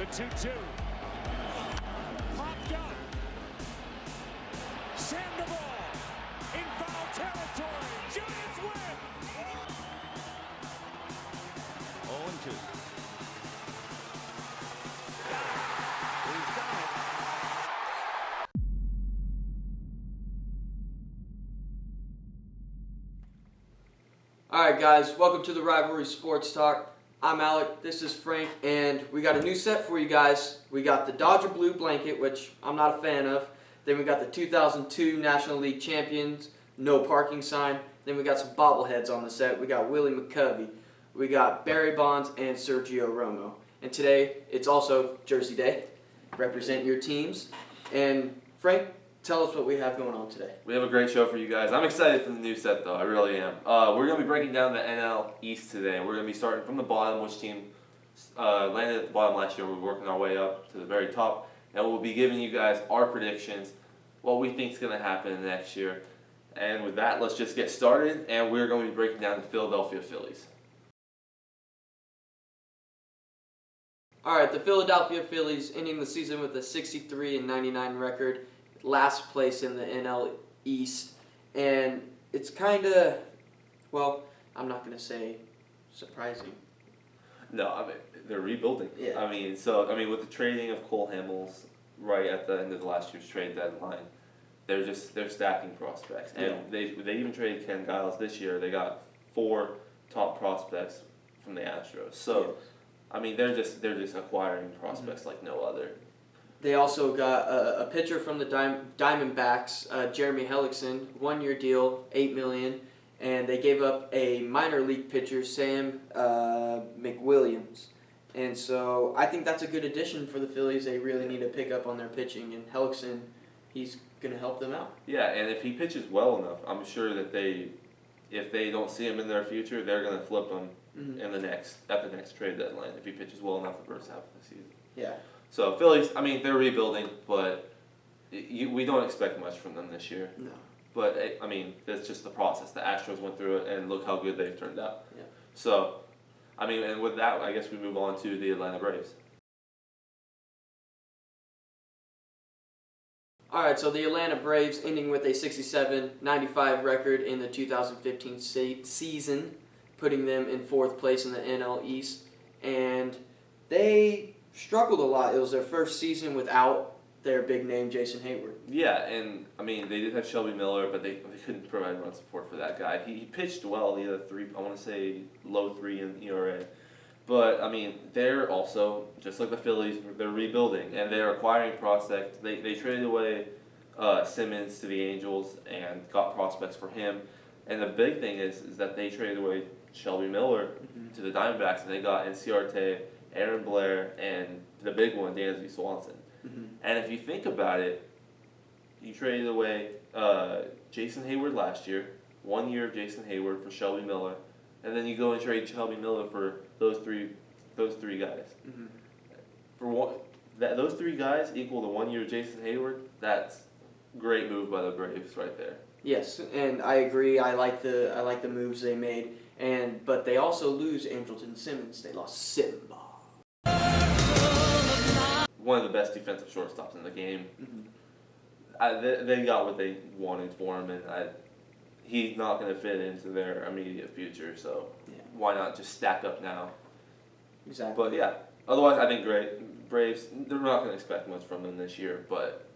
The 2-2. Popped up. Sandoval in foul territory. Giants win. 0-2. He's done it. Alright guys, welcome to the Rivalry Sports Talk. I'm Alec, this is Frank, and we got a new set for you guys. We got the Dodger Blue Blanket, which I'm not a fan of. Then we got the 2002 National League Champions, no parking sign. Then we got some bobbleheads on the set. We got Willie McCovey, we got Barry Bonds, and Sergio Romo. And today, it's also Jersey Day. Represent your teams. And Frank, tell us what we have going on today. We have a great show for you guys. I'm excited for the new set, though. I really am. We're going to be breaking down the NL East today. We're going to be starting from the bottom, which team landed at the bottom last year. We're working our way up to the very top. And we'll be giving you guys our predictions, what we think is going to happen next year. And with that, let's just get started. And we're going to be breaking down the Philadelphia Phillies. Alright, the Philadelphia Phillies ending the season with a 63-99 record. Last place in the NL East, and it's kind of, well, I'm not going to say surprising. No, I mean, they're rebuilding. Yeah. I mean, with the trading of Cole Hamels right at the end of last year's trade deadline, they're stacking prospects. And they even traded Ken Giles this year. They got 4 top prospects from the Astros. So, yes. I mean, they're just acquiring prospects like no other. They also got a pitcher from the Diamondbacks, Jeremy Hellickson, 1-year deal, $8 million, and they gave up a minor league pitcher, Sam McWilliams. And so I think that's a good addition for the Phillies. They really need to pick up on their pitching, and Hellickson, he's going to help them out. Yeah, and if he pitches well enough, I'm sure that if they don't see him in their future, they're going to flip him at the next trade deadline if he pitches well enough the first half of the season. Yeah. So Phillies, I mean, they're rebuilding, but we don't expect much from them this year. No. But, I mean, that's just the process. The Astros went through it, and look how good they've turned out. Yeah. So, I mean, and with that, I guess we move on to the Atlanta Braves. All right, so the Atlanta Braves ending with a 67-95 record in the 2015 season, putting them in 4th place in the NL East. And they struggled a lot. It was their first season without their big name, Jason Hayward. Yeah, and I mean, they did have Shelby Miller, but they couldn't provide run support for that guy. He pitched well. He had low 3 in ERA. But, I mean, they're also, just like the Phillies, they're rebuilding, and they're acquiring prospects. They traded away Simmons to the Angels and got prospects for him. And the big thing is that they traded away Shelby Miller to the Diamondbacks, and they got Enciarte, Aaron Blair, and the big one, Dansby Swanson. And if you think about it, you traded away Jason Hayward last year, 1 year of Jason Hayward for Shelby Miller, and then you go and trade Shelby Miller for those three guys. Those 3 guys equal the 1 year of Jason Hayward. That's a great move by the Braves right there. Yes, and I agree. I like the moves they made, but they also lose Andrelton Simmons. They lost Simba. One of the best defensive shortstops in the game. They got what they wanted for him, and he's not going to fit into their immediate future, so why not just stack up now? Exactly. But yeah, otherwise I think great. Braves, they're not going to expect much from them this year, but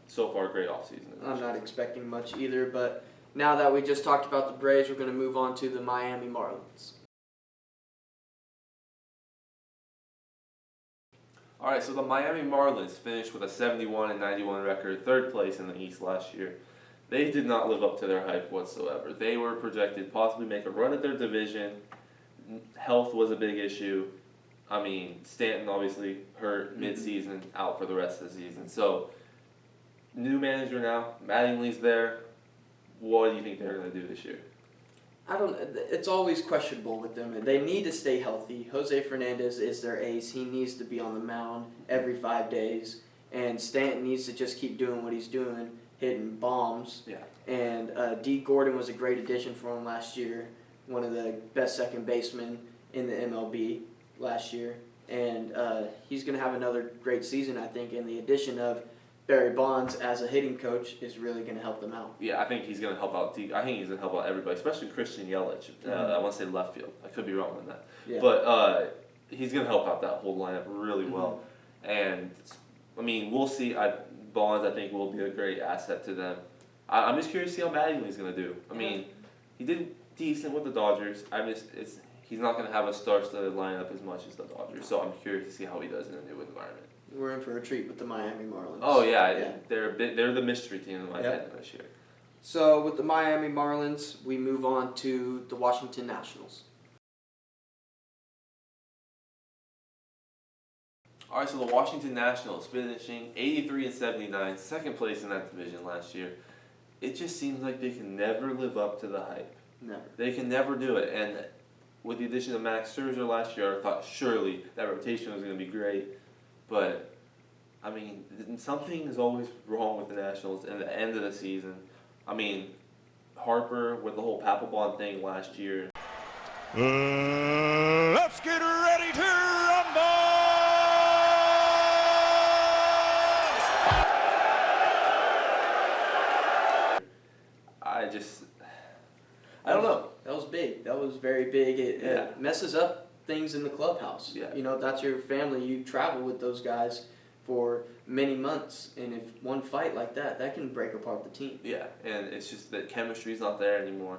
so far great offseason. I'm not expecting much either, but now that we just talked about the Braves, we're going to move on to the Miami Marlins. All right, so the Miami Marlins finished with a 71-91 record, 3rd place in the East last year. They did not live up to their hype whatsoever. They were projected possibly make a run at their division. Health was a big issue. I mean, Stanton obviously hurt mid-season, out for the rest of the season. So, new manager now, Mattingly's there. What do you think they're going to do this year? It's always questionable with them. They need to stay healthy. Jose Fernandez is their ace. He needs to be on the mound every 5 days. And Stanton needs to just keep doing what he's doing, hitting bombs. Yeah. And D. Gordon was a great addition for him last year. One of the best second basemen in the MLB last year. and he's going to have another great season, I think. And the addition of Barry Bonds as a hitting coach is really going to help them out. Yeah, I think he's going to help out. I think he's going to help out everybody, especially Christian Yelich. I want to say left field. I could be wrong on that. Yeah. But he's going to help out that whole lineup really well. And, I mean, we'll see. Bonds, I think, will be a great asset to them. I'm just curious to see how Mattingly's going to do. I mean, he did decent with the Dodgers. He's not going to have a star-studded lineup as much as the Dodgers. So I'm curious to see how he does in a new environment. We're in for a treat with the Miami Marlins. Oh yeah. They're the mystery team in my opinion this year. So with the Miami Marlins, we move on to the Washington Nationals. All right, so the Washington Nationals finishing 83-79, second place in that division last year. It just seems like they can never live up to the hype. Never. They can never do it, and with the addition of Max Scherzer last year, I thought surely that rotation was going to be great. But, I mean, something is always wrong with the Nationals at the end of the season. I mean, Harper with the whole Papelbon thing last year. Let's get ready to rumble! I don't know. That was big. That was very big. It messes up things in the clubhouse. Yeah. You know, that's your family. You travel with those guys for many months, and if one fight like that can break apart the team. Yeah, and it's just that chemistry's not there anymore.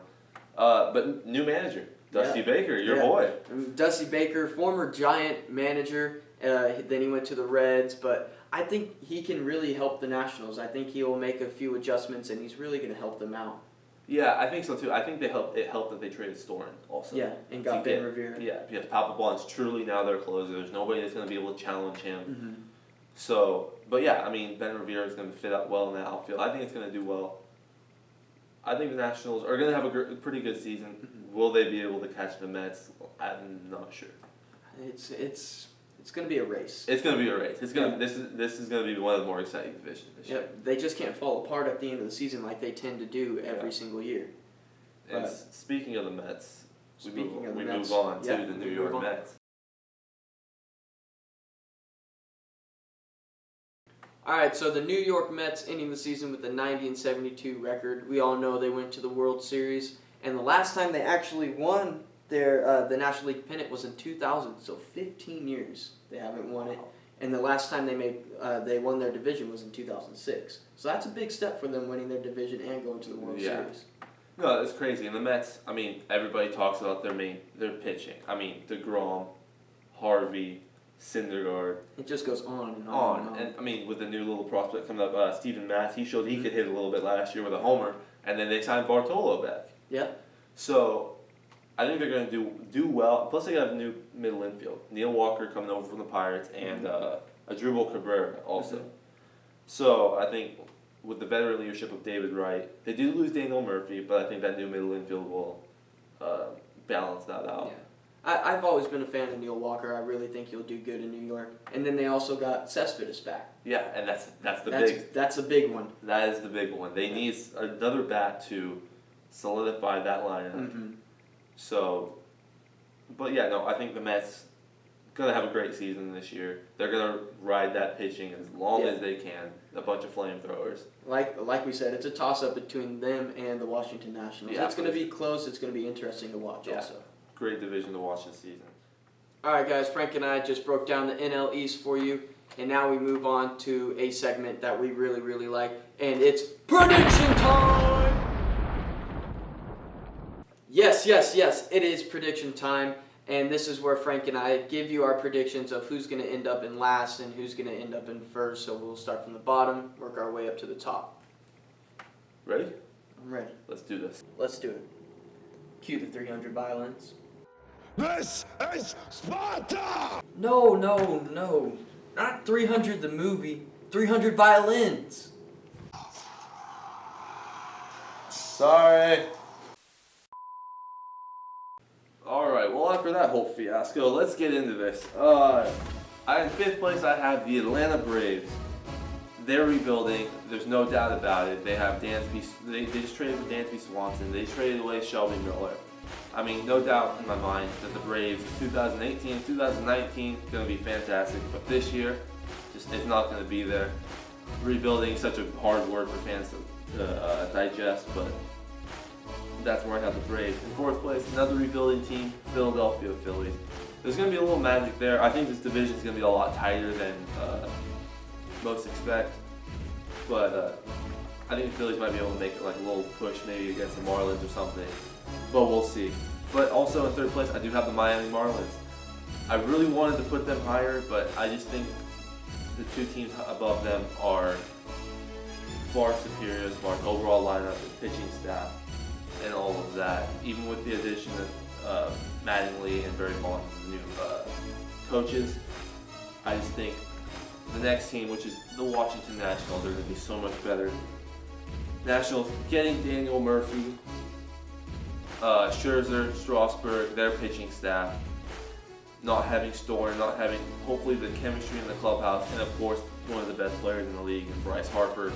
But new manager, Dusty Baker, your boy. Dusty Baker, former Giant manager. Then he went to the Reds, but I think he can really help the Nationals. I think he will make a few adjustments, and he's really going to help them out. Yeah, I think so too. I think it helped that they traded Storin also. Yeah, and got Ben Revere. Yeah, because Papelbon is truly now their closer. There's nobody that's going to be able to challenge him. So, but yeah, I mean, Ben Revere is going to fit out well in the outfield. I think it's going to do well. I think the Nationals are going to have a pretty good season. Will they be able to catch the Mets? I'm not sure. It's going to be a race. It's going to be a race. This is going to be one of the more exciting divisions this year. They just can't fall apart at the end of the season like they tend to do every single year. And speaking of the Mets, we move on to the New York Mets. All right, so the New York Mets ending the season with a 90-72 record. We all know they went to the World Series, and the last time they actually won the National League pennant was in 2000. So 15 years they haven't won it, and the last time they won their division was in 2006. So that's a big step for them, winning their division and going to the World Series. No, it's crazy. And the Mets, I mean, everybody talks about their pitching. I mean, DeGrom, Harvey, Syndergaard. It just goes on and on. And on. And I mean, with the new little prospect coming up, Steven Matz, he showed he could hit a little bit last year with a homer, and then they signed Bartolo back. Yeah. So I think they're going to do well. Plus, they got a new middle infield. Neil Walker coming over from the Pirates, and Adrubal Cabrera also. So I think with the veteran leadership of David Wright, they do lose Daniel Murphy, but I think that new middle infield will balance that out. Yeah. I've always been a fan of Neil Walker. I really think he'll do good in New York. And then they also got Cespedes back. Yeah, and that's a big one. That is the big one. They need another bat to solidify that lineup. Mm-hmm. So, but yeah, no, I think the Mets gonna have a great season this year. They're gonna ride that pitching as long as they can. A bunch of flamethrowers. Like we said, it's a toss-up between them and the Washington Nationals. Yeah, it's going to be close. It's going to be interesting to watch also. Great division to watch this season. All right, guys. Frank and I just broke down the NL East for you, and now we move on to a segment that we really, really like, and it's prediction time! Yes. It is prediction time. And this is where Frank and I give you our predictions of who's going to end up in last and who's going to end up in first. So we'll start from the bottom, work our way up to the top. Ready? I'm ready. Let's do this. Let's do it. Cue the 300 violins. This is Sparta! No. Not 300 the movie. 300 violins. Sorry. Alright, well after that whole fiasco, let's get into this. In fifth place I have the Atlanta Braves. They're rebuilding, there's no doubt about it. They have Dansby, they just traded for Dansby Swanson, they traded away Shelby Miller. I mean, no doubt in my mind that the Braves 2018, 2019 going to be fantastic, but this year, just it's not going to be there. Rebuilding is such a hard word for fans to digest, but that's where I have the Braves. In fourth place, another rebuilding team, Philadelphia Phillies. There's going to be a little magic there. I think this division is going to be a lot tighter than most expect, but I think the Phillies might be able to make it like a little push maybe against the Marlins or something, but we'll see. But also in third place, I do have the Miami Marlins. I really wanted to put them higher, but I just think the two teams above them are far superior as far as overall lineup and pitching staff and all of that. Even with the addition of Mattingly and Barry Bonds as new coaches, I just think the next team, which is the Washington Nationals, are going to be so much better. Nationals getting Daniel Murphy, Scherzer, Strasburg, their pitching staff, not having Story, not having hopefully the chemistry in the clubhouse, and of course one of the best players in the league, and Bryce Harper,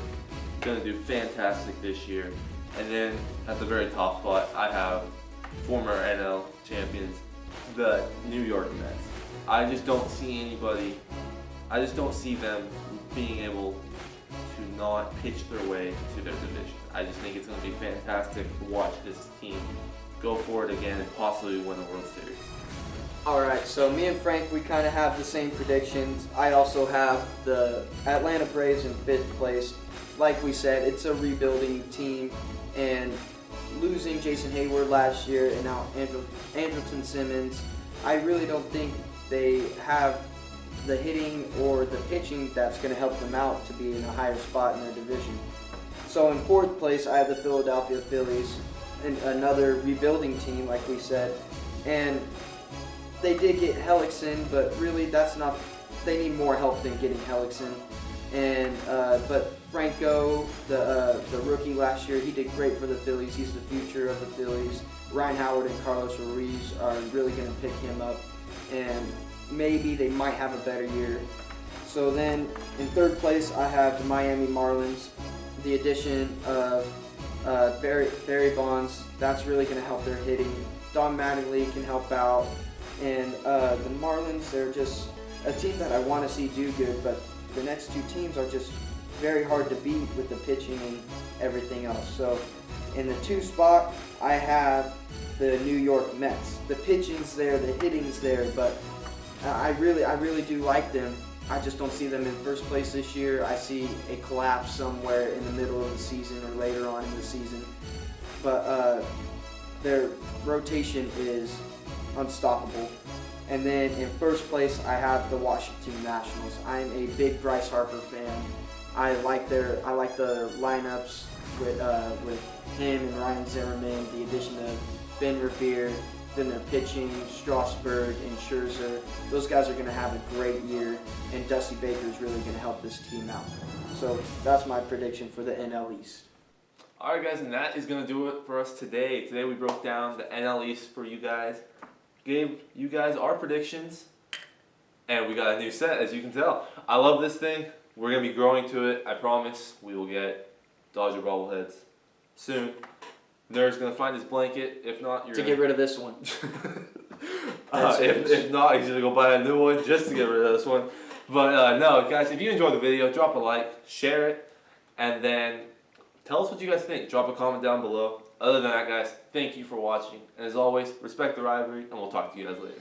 going to do fantastic this year. And then at the very top spot, I have former NL champions, the New York Mets. I just don't see them being able to not pitch their way to their division. I just think it's going to be fantastic to watch this team go for it again and possibly win the World Series. Alright, so me and Frank, we kind of have the same predictions. I also have the Atlanta Braves in 5th place. Like we said, it's a rebuilding team, and losing Jason Hayward last year and now Andrelton Simmons, I really don't think they have the hitting or the pitching that's going to help them out to be in a higher spot in their division. So in 4th place, I have the Philadelphia Phillies, and another rebuilding team, like we said, and they did get Hellickson, but really that's not. They need more help than getting Hellickson. And but Franco, the rookie last year, he did great for the Phillies. He's the future of the Phillies. Ryan Howard and Carlos Ruiz are really going to pick him up, and maybe they might have a better year. So then in 3rd place, I have the Miami Marlins. The addition of Barry Bonds, that's really going to help their hitting. Don Mattingly can help out. And the Marlins, they're just a team that I want to see do good, but the next two teams are just very hard to beat with the pitching and everything else. So in the 2 spot, I have the New York Mets. The pitching's there, the hitting's there, but I really do like them. I just don't see them in 1st place this year. I see a collapse somewhere in the middle of the season or later on in the season. But their rotation is unstoppable. And then in 1st place, I have the Washington Nationals. I'm a big Bryce Harper fan. I like the lineups with him and Ryan Zimmerman, the addition of Ben Revere, then their pitching, Strasburg and Scherzer. Those guys are going to have a great year, and Dusty Baker is really going to help this team out. So that's my prediction for the NL East. Alright guys, and that is going to do it for us today. Today we broke down the NL East for you guys, gave you guys our predictions, and we got a new set, as you can tell. I love this thing. We're going to be growing to it. I promise we will get Dodger bobbleheads soon. Nerd's going to find his blanket. If not, you're get rid of this one. If not, he's going to go buy a new one just to get rid of this one. But no, guys, if you enjoyed the video, drop a like, share it, and then tell us what you guys think. Drop a comment down below. Other than that, guys, thank you for watching. And as always, respect the rivalry, and we'll talk to you guys later.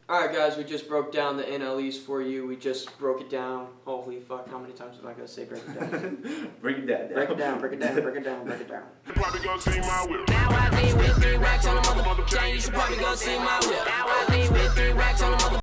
Alright guys, we just broke down the NL East for you. We just broke it down. Holy fuck, how many times am I going to say break it down? Break it down. Break it down, break it down, break it down, break it down. You probably gonna see my whip. Now I leave with 3 racks on a motherfucking chain. You should probably go see my whip. Now I leave with